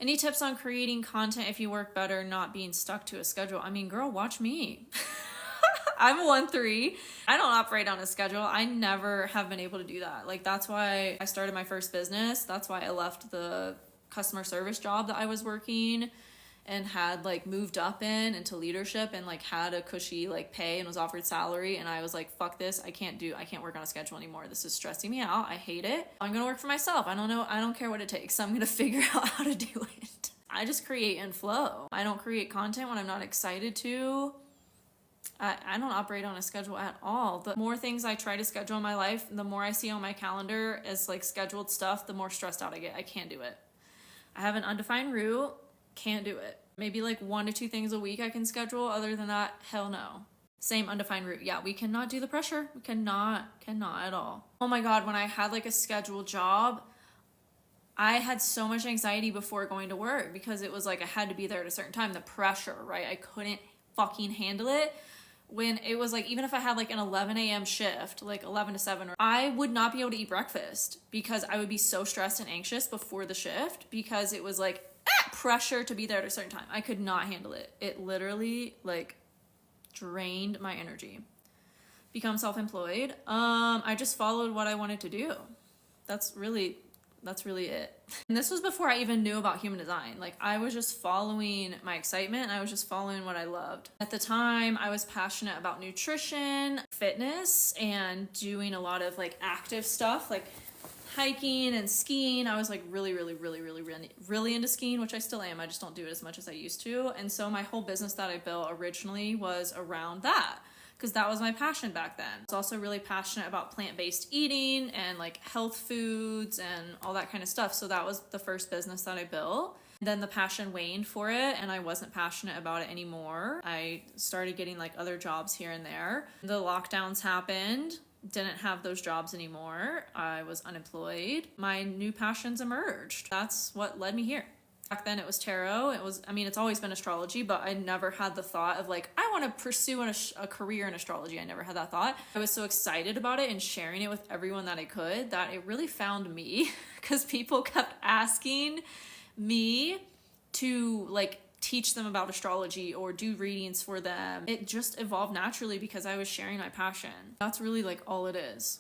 Any tips on creating content if you work better not being stuck to a schedule? I mean, girl, watch me. I'm a 1-3. I don't operate on a schedule. I never have been able to do that. Like, that's why I started my first business. That's why I left the customer service job that I was working and had like moved up into leadership and like had a cushy like pay and was offered salary. And I was like, fuck this. I can't work on a schedule anymore. This is stressing me out. I hate it. I'm going to work for myself. I don't know. I don't care what it takes. I'm going to figure out how to do it. I just create and flow. I don't create content when I'm not excited to. I don't operate on a schedule at all. The more things I try to schedule in my life, the more I see on my calendar as like scheduled stuff, the more stressed out I get. I can't do it. I have an undefined route. Can't do it. Maybe like 1 to 2 things a week I can schedule. Other than that, hell no. Same undefined route. Yeah, we cannot do the pressure. We cannot at all. Oh my God, when I had like a scheduled job, I had so much anxiety before going to work because it was like I had to be there at a certain time. The pressure, right? I couldn't fucking handle it. When it was like, even if I had like an 11 a.m. shift, like 11 to 7, I would not be able to eat breakfast because I would be so stressed and anxious before the shift because it was like pressure to be there at a certain time. I could not handle it. It literally like drained my energy. Become self-employed. I just followed what I wanted to do. That's really it. And this was before I even knew about human design. Like, I was just following my excitement and I was just following what I loved. At the time, I was passionate about nutrition, fitness, and doing a lot of like active stuff, like hiking and skiing. I was like really into skiing, which I still am. I just don't do it as much as I used to. And so my whole business that I built originally was around that, because that was my passion back then. I was also really passionate about plant-based eating and like health foods and all that kind of stuff. So that was the first business that I built. Then the passion waned for it and I wasn't passionate about it anymore. I started getting like other jobs here and there. The lockdowns happened. Didn't have those jobs anymore. I was unemployed. My new passions emerged. That's what led me here. Back then it was tarot. It's always been astrology, but I never had the thought of like, I want to pursue a career in astrology. I never had that thought. I was so excited about it and sharing it with everyone that I could that it really found me because people kept asking me to like teach them about astrology or do readings for them. It just evolved naturally because I was sharing my passion. That's really like all it is.